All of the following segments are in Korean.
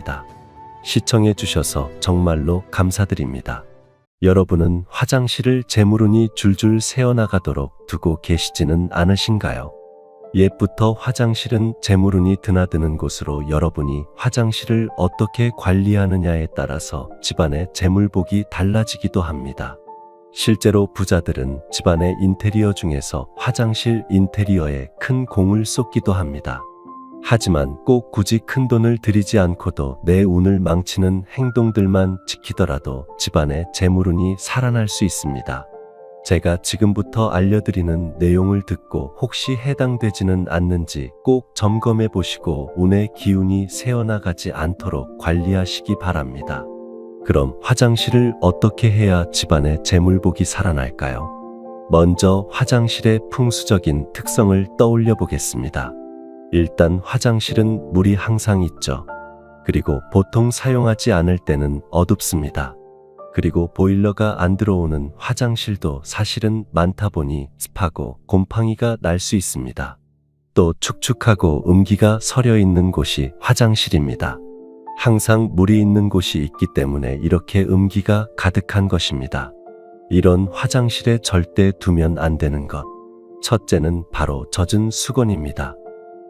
마치겠습니다. 시청해 주셔서 정말로 감사드립니다. 여러분은 화장실을 재물운이 줄줄 새어나가도록 두고 계시지는 않으신가요? 옛부터 화장실은 재물운이 드나드는 곳으로 여러분이 화장실을 어떻게 관리하느냐에 따라서 집안의 재물복이 달라지기도 합니다. 실제로 부자들은 집안의 인테리어 중에서 화장실 인테리어에 큰 공을 쏟기도 합니다. 하지만 꼭 굳이 큰 돈을 들이지 않고도 내 운을 망치는 행동들만 지키더라도 집안의 재물운이 살아날 수 있습니다. 제가 지금부터 알려드리는 내용을 듣고 혹시 해당되지는 않는지 꼭 점검해 보시고 운의 기운이 새어나가지 않도록 관리하시기 바랍니다. 그럼 화장실을 어떻게 해야 집안의 재물복이 살아날까요? 먼저 화장실의 풍수적인 특성을 떠올려 보겠습니다. 일단 화장실은 물이 항상 있죠. 그리고 보통 사용하지 않을 때는 어둡습니다. 그리고 보일러가 안 들어오는 화장실도 사실은 많다 보니 습하고 곰팡이가 날 수 있습니다. 또 축축하고 음기가 서려 있는 곳이 화장실입니다. 항상 물이 있는 곳이 있기 때문에 이렇게 음기가 가득한 것입니다. 이런 화장실에 절대 두면 안 되는 것. 첫째는 바로 젖은 수건입니다.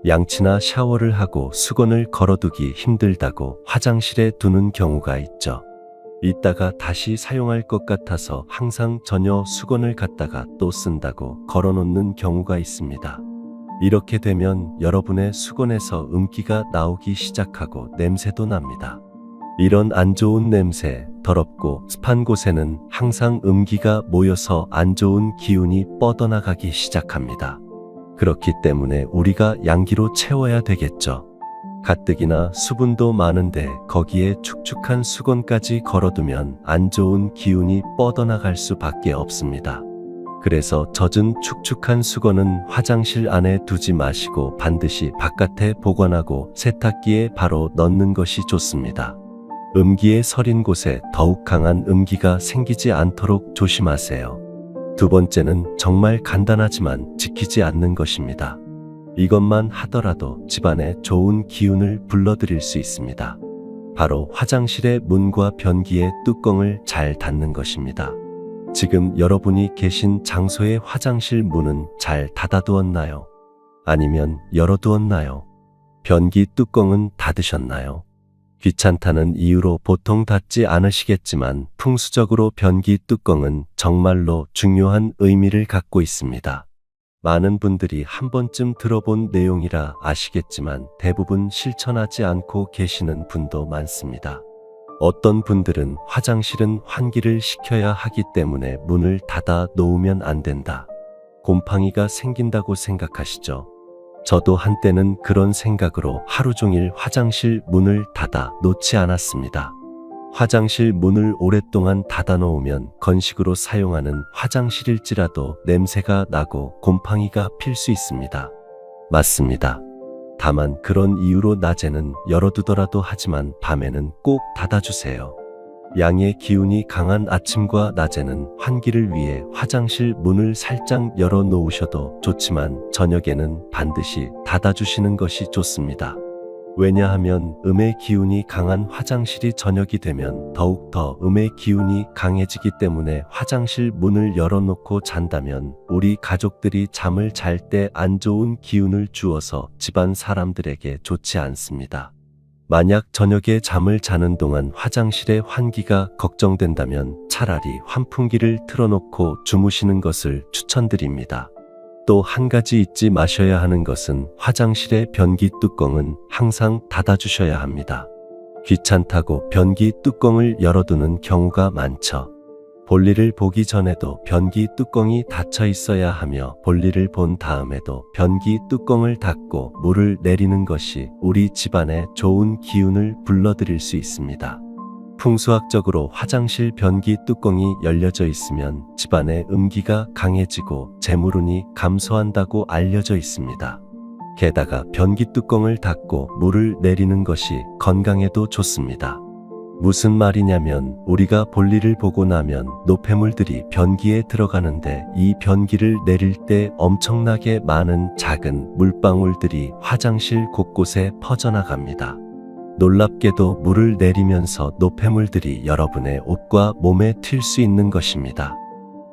양치나 샤워를 하고 수건을 걸어두기 힘들다고 화장실에 두는 경우가 있죠. 이따가 다시 사용할 것 같아서 항상 전혀 수건을 갖다가 또 쓴다고 걸어놓는 경우가 있습니다. 이렇게 되면 여러분의 수건에서 음기가 나오기 시작하고 냄새도 납니다. 이런 안 좋은 냄새, 더럽고 습한 곳에는 항상 음기가 모여서 안 좋은 기운이 뻗어나가기 시작합니다. 그렇기 때문에 우리가 양기로 채워야 되겠죠. 가뜩이나 수분도 많은데 거기에 축축한 수건까지 걸어두면 안 좋은 기운이 뻗어나갈 수밖에 없습니다. 그래서 젖은 축축한 수건은 화장실 안에 두지 마시고 반드시 바깥에 보관하고 세탁기에 바로 넣는 것이 좋습니다. 음기에 서린 곳에 더욱 강한 음기가 생기지 않도록 조심하세요. 두 번째는 정말 간단하지만 지키지 않는 것입니다. 이것만 하더라도 집안에 좋은 기운을 불러들일 수 있습니다. 바로 화장실의 문과 변기의 뚜껑을 잘 닫는 것입니다. 지금 여러분이 계신 장소의 화장실 문은 잘 닫아두었나요? 아니면 열어두었나요? 변기 뚜껑은 닫으셨나요? 귀찮다는 이유로 보통 닫지 않으시겠지만 풍수적으로 변기 뚜껑은 정말로 중요한 의미를 갖고 있습니다. 많은 분들이 한 번쯤 들어본 내용이라 아시겠지만 대부분 실천하지 않고 계시는 분도 많습니다. 어떤 분들은 화장실은 환기를 시켜야 하기 때문에 문을 닫아 놓으면 안 된다. 곰팡이가 생긴다고 생각하시죠? 저도 한때는 그런 생각으로 하루 종일 화장실 문을 닫아 놓지 않았습니다. 화장실 문을 오랫동안 닫아 놓으면 건식으로 사용하는 화장실일지라도 냄새가 나고 곰팡이가 필 수 있습니다. 맞습니다. 다만 그런 이유로 낮에는 열어두더라도 하지만 밤에는 꼭 닫아주세요. 양의 기운이 강한 아침과 낮에는 환기를 위해 화장실 문을 살짝 열어 놓으셔도 좋지만 저녁에는 반드시 닫아주시는 것이 좋습니다. 왜냐하면 음의 기운이 강한 화장실이 저녁이 되면 더욱더 음의 기운이 강해지기 때문에 화장실 문을 열어놓고 잔다면 우리 가족들이 잠을 잘 때 안 좋은 기운을 주어서 집안 사람들에게 좋지 않습니다. 만약 저녁에 잠을 자는 동안 화장실의 환기가 걱정된다면 차라리 환풍기를 틀어놓고 주무시는 것을 추천드립니다. 또 한 가지 잊지 마셔야 하는 것은 화장실의 변기 뚜껑은 항상 닫아주셔야 합니다. 귀찮다고 변기 뚜껑을 열어두는 경우가 많죠. 볼일을 보기 전에도 변기 뚜껑이 닫혀 있어야 하며 볼일을 본 다음에도 변기 뚜껑을 닫고 물을 내리는 것이 우리 집안에 좋은 기운을 불러들일 수 있습니다. 풍수학적으로 화장실 변기 뚜껑이 열려져 있으면 집안의 음기가 강해지고 재물운이 감소한다고 알려져 있습니다. 게다가 변기 뚜껑을 닫고 물을 내리는 것이 건강에도 좋습니다. 무슨 말이냐면 우리가 볼일을 보고 나면 노폐물들이 변기에 들어가는데 이 변기를 내릴 때 엄청나게 많은 작은 물방울들이 화장실 곳곳에 퍼져나갑니다. 놀랍게도 물을 내리면서 노폐물들이 여러분의 옷과 몸에 튈 수 있는 것입니다.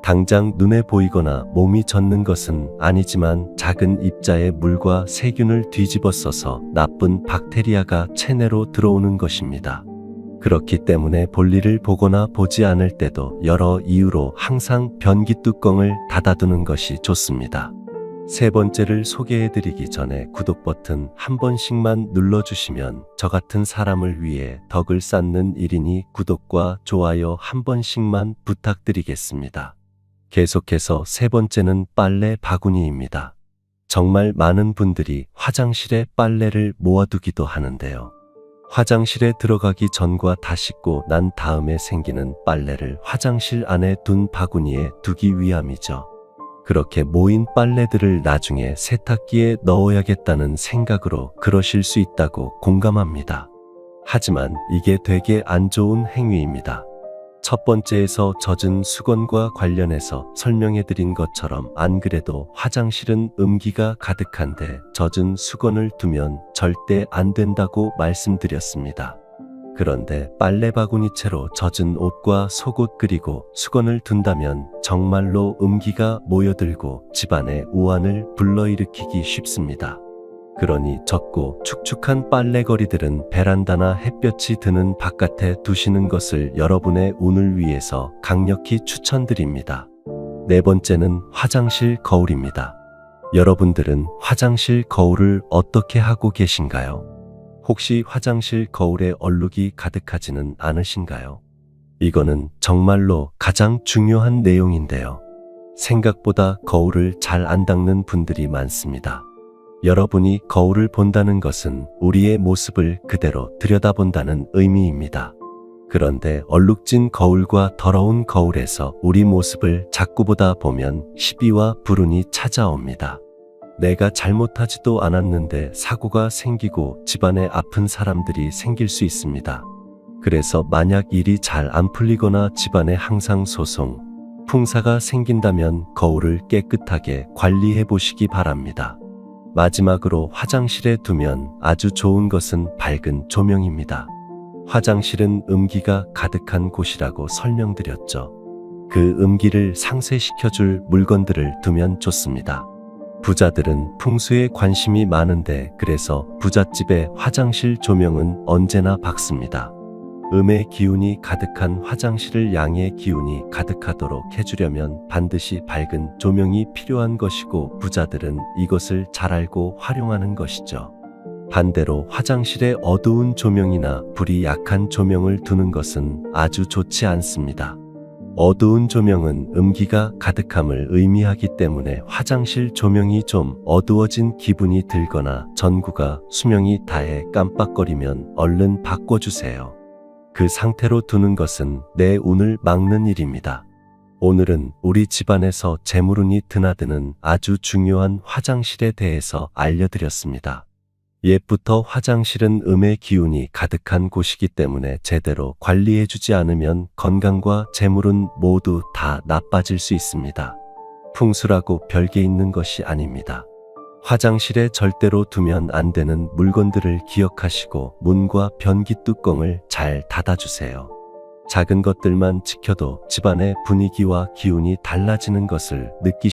당장 눈에 보이거나 몸이 젖는 것은 아니지만 작은 입자의 물과 세균을 뒤집어 써서 나쁜 박테리아가 체내로 들어오는 것입니다. 그렇기 때문에 볼일을 보거나 보지 않을 때도 여러 이유로 항상 변기 뚜껑을 닫아두는 것이 좋습니다. 세 번째를 소개해드리기 전에 구독 버튼 한 번씩만 눌러주시면 저 같은 사람을 위해 덕을 쌓는 일이니 구독과 좋아요 한 번씩만 부탁드리겠습니다. 계속해서 세 번째는 빨래 바구니입니다. 정말 많은 분들이 화장실에 빨래를 모아두기도 하는데요. 화장실에 들어가기 전과 다 씻고 난 다음에 생기는 빨래를 화장실 안에 둔 바구니에 두기 위함이죠. 그렇게 모인 빨래들을 나중에 세탁기에 넣어야겠다는 생각으로 그러실 수 있다고 공감합니다. 하지만 이게 되게 안 좋은 행위입니다. 첫 번째에서 젖은 수건과 관련해서 설명해드린 것처럼 안 그래도 화장실은 음기가 가득한데 젖은 수건을 두면 절대 안 된다고 말씀드렸습니다. 그런데 빨래 바구니채로 젖은 옷과 속옷 그리고 수건을 둔다면 정말로 음기가 모여들고 집안에 우환을 불러일으키기 쉽습니다. 그러니 젖고 축축한 빨래거리들은 베란다나 햇볕이 드는 바깥에 두시는 것을 여러분의 운을 위해서 강력히 추천드립니다. 네 번째는 화장실 거울입니다. 여러분들은 화장실 거울을 어떻게 하고 계신가요? 혹시 화장실 거울에 얼룩이 가득하지는 않으신가요? 이거는 정말로 가장 중요한 내용인데요. 생각보다 거울을 잘 안 닦는 분들이 많습니다. 여러분이 거울을 본다는 것은 우리의 모습을 그대로 들여다본다는 의미입니다. 그런데 얼룩진 거울과 더러운 거울에서 우리 모습을 자꾸 보다 보면 시비와 불운이 찾아옵니다. 내가 잘못하지도 않았는데 사고가 생기고 집안에 아픈 사람들이 생길 수 있습니다. 그래서 만약 일이 잘 안 풀리거나 집안에 항상 소송, 풍사가 생긴다면 거울을 깨끗하게 관리해 보시기 바랍니다. 마지막으로 화장실에 두면 아주 좋은 것은 밝은 조명입니다. 화장실은 음기가 가득한 곳이라고 설명드렸죠. 그 음기를 상쇄시켜줄 물건들을 두면 좋습니다. 부자들은 풍수에 관심이 많은데 그래서 부잣집의 화장실 조명은 언제나 밝습니다. 음의 기운이 가득한 화장실을 양의 기운이 가득하도록 해주려면 반드시 밝은 조명이 필요한 것이고 부자들은 이것을 잘 알고 활용하는 것이죠. 반대로 화장실에 어두운 조명이나 불이 약한 조명을 두는 것은 아주 좋지 않습니다. 어두운 조명은 음기가 가득함을 의미하기 때문에 화장실 조명이 좀 어두워진 기분이 들거나 전구가 수명이 다해 깜빡거리면 얼른 바꿔주세요. 그 상태로 두는 것은 내 운을 막는 일입니다. 오늘은 우리 집안에서 재물운이 드나드는 아주 중요한 화장실에 대해서 알려드렸습니다. 옛부터 화장실은 음의 기운이 가득한 곳이기 때문에 제대로 관리해주지 않으면 건강과 재물은 모두 다 나빠질 수 있습니다. 풍수라고 별게 있는 것이 아닙니다. 화장실에 절대로 두면 안 되는 물건들을 기억하시고 문과 변기 뚜껑을 잘 닫아주세요. 작은 것들만 지켜도 집안의 분위기와 기운이 달라지는 것을 느끼실